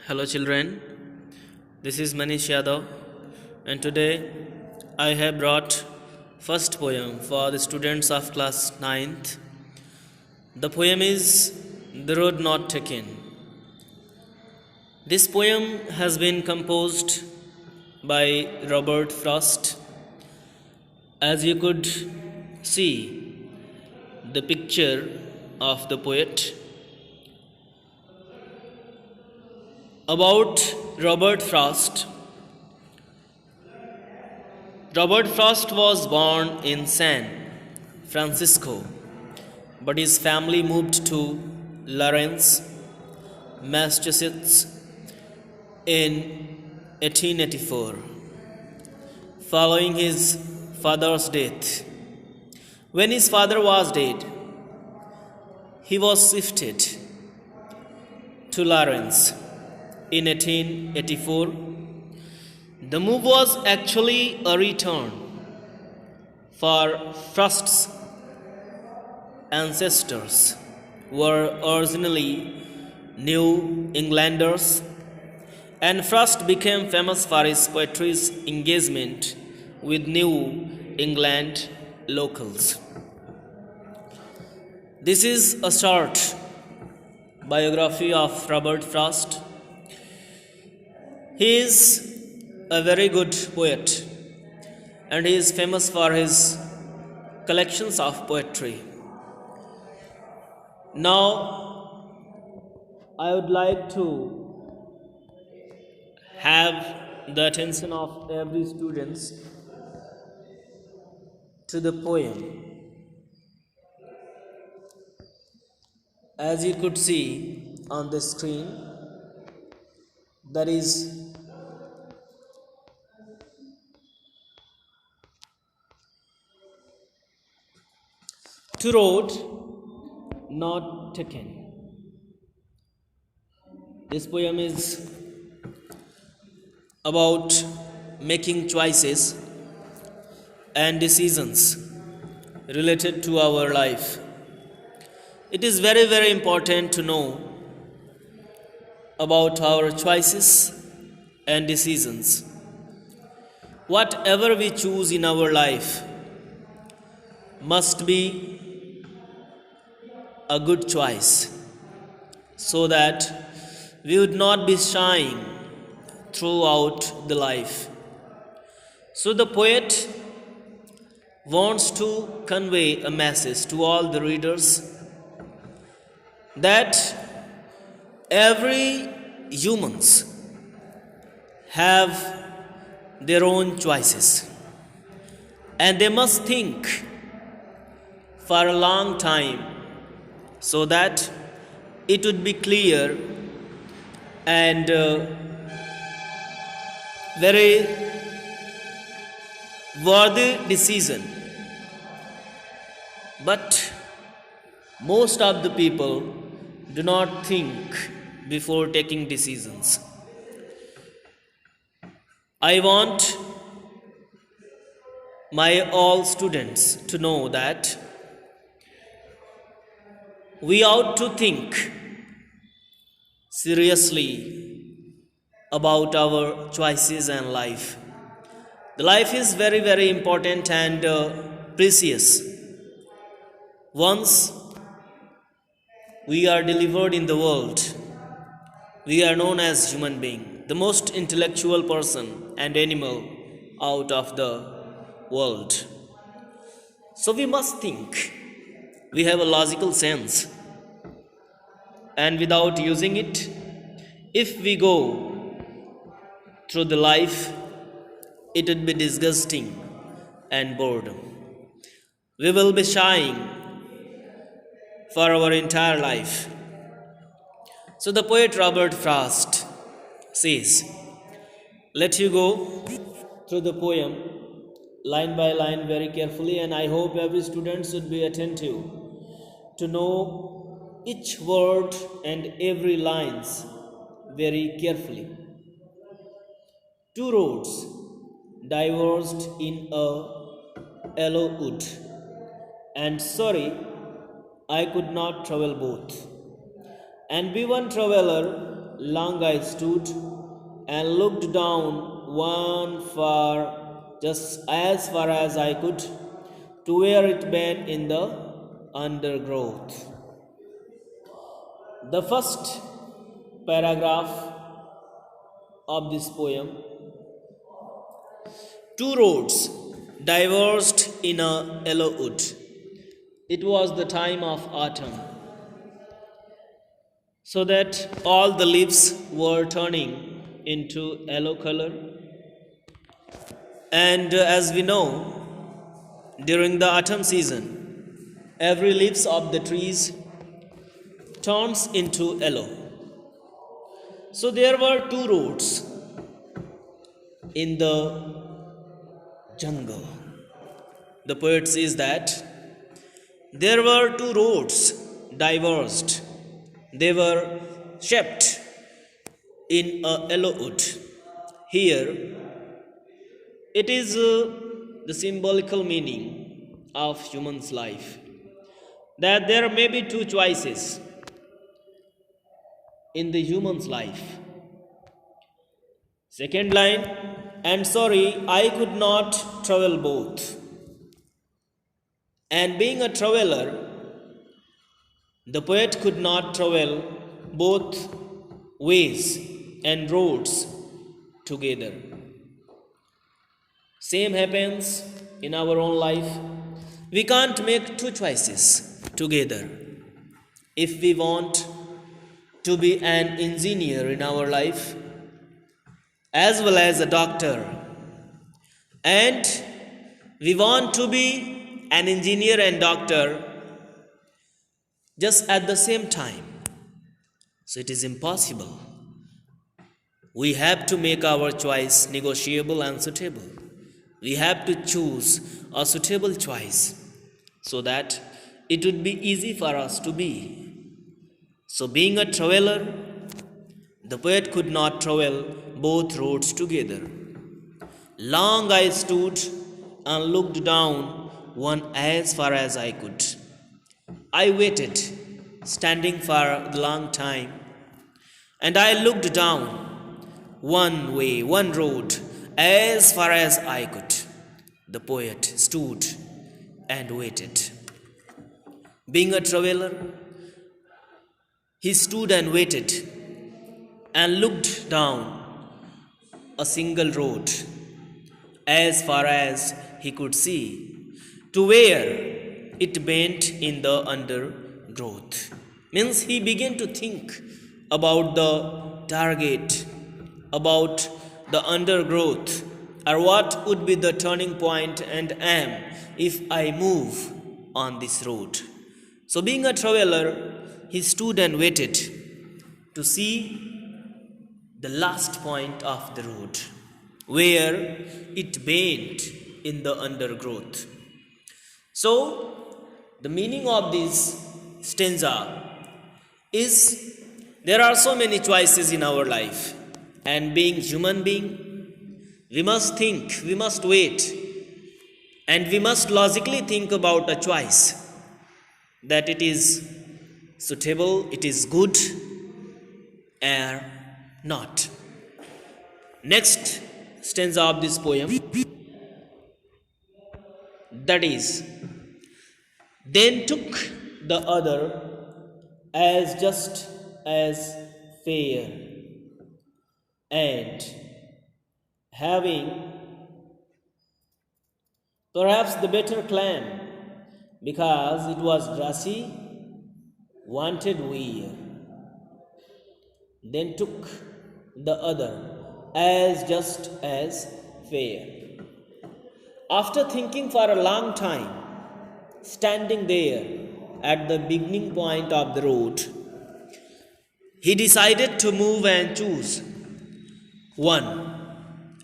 Hello children, this is Manish Yadav and today I have brought first poem for the students of class 9th. The poem is The Road Not Taken. This poem has been composed by Robert Frost. As you could see the picture of the poet. About Robert Frost. Robert Frost was born in San Francisco, but his family moved to Lawrence, Massachusetts in 1884, following his father's death. When his father was dead, he was shifted to Lawrence in 1884. The move was actually a return, for Frost's ancestors were originally New Englanders, and Frost became famous for his poetry's engagement with New England locals. This is a short biography of Robert Frost. He is a very good poet and he is famous for his collections of poetry. Now, I would like to have the attention of every student to the poem. As you could see on the screen, that is To Road Not Taken. This poem is about making choices and decisions related to our life. It is very, very important to know about our choices and decisions. Whatever we choose in our life must be a good choice, so that we would not be shying throughout the life. So the poet wants to convey a message to all the readers that every humans have their own choices and they must think for a long time so that it would be clear and very worthy decision. But most of the people do not think before taking decisions. I want my all students to know that we ought to think seriously about our choices and life. The life is very, very important and precious. Once we are delivered in the world, we are known as human being, the most intellectual person and animal out of the world. So we must think. We have a logical sense, and without using it, if we go through the life, it would be disgusting and boredom. We will be shying for our entire life. So the poet Robert Frost says, let you go through the poem line by line very carefully, and I hope every student should be attentive to know each word and every lines very carefully. Two roads diverged in a yellow wood, and sorry I could not travel both. And be one traveler long I stood and looked down just as far as I could, to where it bent in the undergrowth. The first paragraph of this poem: two roads diverged in a yellow wood. It was the time of autumn, so that all the leaves were turning into yellow color. And as we know, during the autumn season, every leaves of the trees turns into yellow. So there were two roads in the jungle. The poet says that there were two roads diverged. They were shaped in a yellow wood. Here, it is the symbolical meaning of human's life, that there may be two choices in the human's life. Second line: and sorry, I could not travel both. And being a traveler, the poet could not travel both ways and roads together. Same happens in our own life. We can't make two choices together. If we want to be an engineer in our life, as well as a doctor, and we want to be an engineer and doctor just at the same time, so it is impossible. We have to make our choice negotiable and suitable. We have to choose a suitable choice so that it would be easy for us to be. So being a traveler, the poet could not travel both roads together. Long I stood and looked down one as far as I could. I waited, standing for a long time, and I looked down one way, one road, as far as I could. The poet stood and waited. Being a traveler, he stood and waited and looked down a single road as far as he could see, to where it bent in the undergrowth. Means he began to think about the target, about the undergrowth, or what would be the turning point and aim if I move on this road. So being a traveler, he stood and waited to see the last point of the road, where it bent in the undergrowth. So the meaning of this stanza is there are so many choices in our life, and being human being, we must think, we must wait, and we must logically think about a choice, that it is suitable, it is good, or not. Next stanza of this poem, that is, then took the other as just as fair, and having perhaps the better clam, because it was grassy, wanted wear. Then took the other as just as fair. After thinking for a long time, standing there at the beginning point of the road, he decided to move and choose one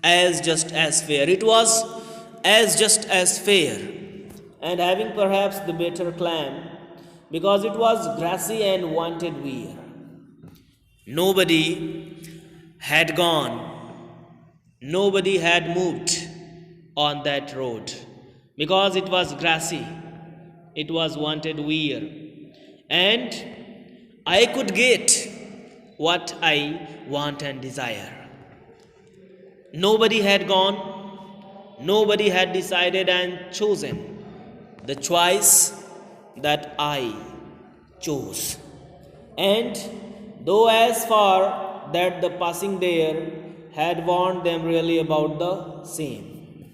as just as fair. It was as just as fair, and having perhaps the better clam, because it was grassy and wanted wear. Nobody had gone, nobody had moved on that road, because it was grassy, it was wanted wear, and I could get what I want and desire. Nobody had gone, nobody had decided and chosen the choice that I chose. And though as far that the passing there had warned them really about the same,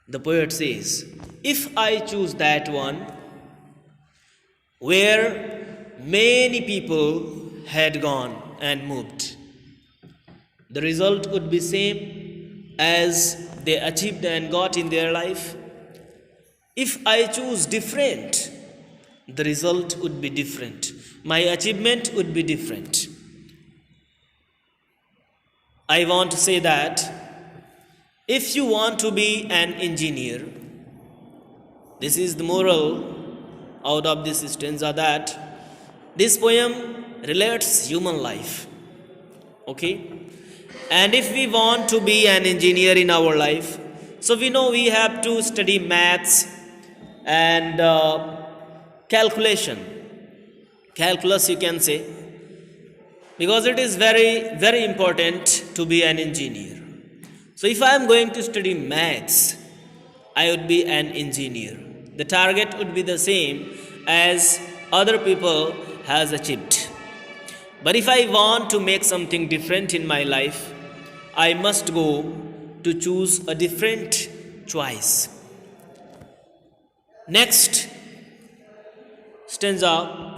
the poet says, if I choose that one where many people had gone and moved, the result would be same as they achieved and got in their life. If I choose different, the result would be different. My achievement would be different. I want to say that if you want to be an engineer, this is the moral out of this stanza, that this poem relates human life. Okay? And if we want to be an engineer in our life, so we know we have to study maths and calculus you can say, because it is very, very important to be an engineer. So if I am going to study maths, I would be an engineer. The target would be the same as other people has achieved. But if I want to make something different in my life, I must go to choose a different choice. Next stanza,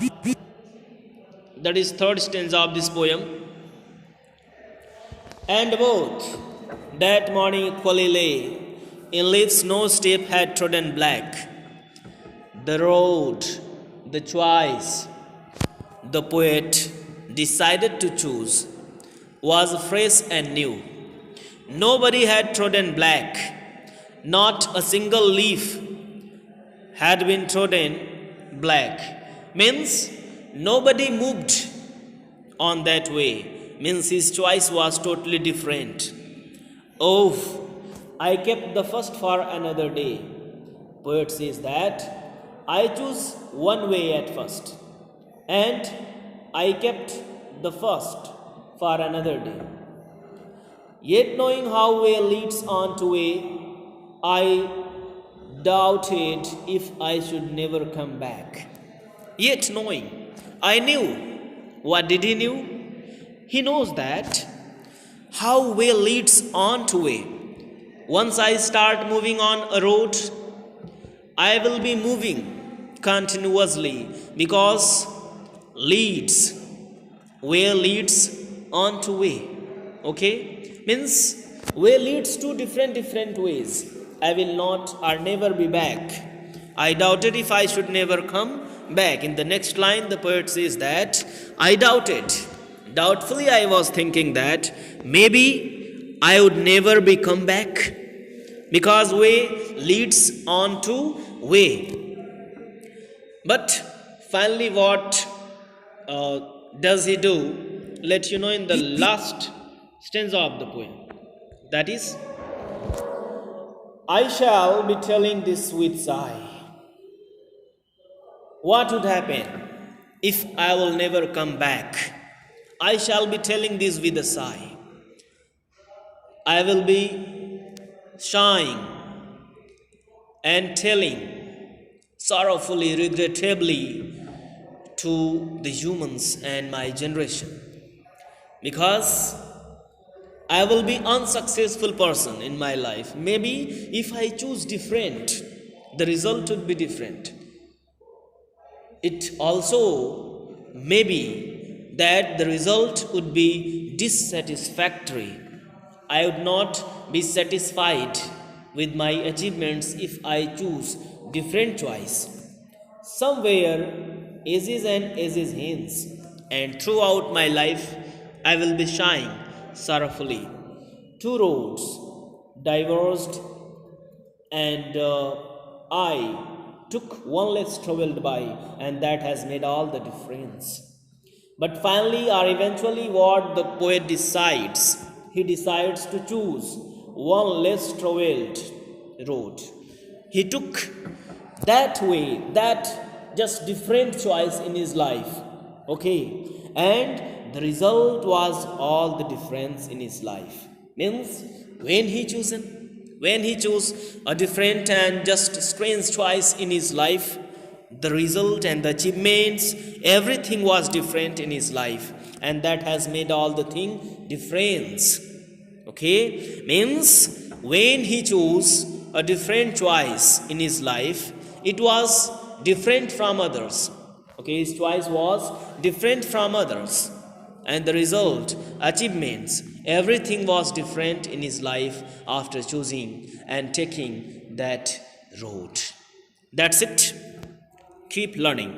that is third stanza of this poem. And both that morning equally lay in leaves no step had trodden black. The road, the choice the poet decided to choose was fresh and new. Nobody had trodden black, not a single leaf had been trodden black. Means nobody moved on that way. Means his choice was totally different. Oh, I kept the first for another day. Poet says that I choose one way at first, and I kept the first for another day. Yet knowing how way leads on to way, I doubted if I should never come back. Yet knowing, I knew. What did he knew? He knows that how way leads on to way. Once I start moving on a road, I will be moving continuously, because way leads on to way. Okay? Means way leads to different ways. I will not or never be back. I doubted if I should never come back. In the next line, the poet says that I doubted. Doubtfully, I was thinking that maybe I would never be come back, because way leads on to way. But finally, what does he do? Let you know in the last stanza of the poem. That is, I shall be telling this with sigh. What would happen if I will never come back? I shall be telling this with a sigh. I will be sighing and telling sorrowfully, regrettably to the humans and my generation, because I will be unsuccessful person in my life. Maybe if I choose different, the result would be different. It also may be that the result would be dissatisfactory. I would not be satisfied with my achievements if I choose different choice. Somewhere ages and ages hence, and throughout my life I will be shying sorrowfully. Two roads diverged, and I took one less traveled by, and that has made all the difference. But finally, or eventually, what the poet decides, he decides to choose one less traveled road. He took that way, that just different choice in his life. Okay, and the result was all the difference in his life. Means when he chose a different and just strange choice in his life, the result and the achievements, everything was different in his life, and that has made all the thing difference. Okay, means when he chose a different choice in his life, it was different from others. Okay, his choice was different from others, and the result, achievements, everything was different in his life after choosing and taking that road. That's it. Keep learning.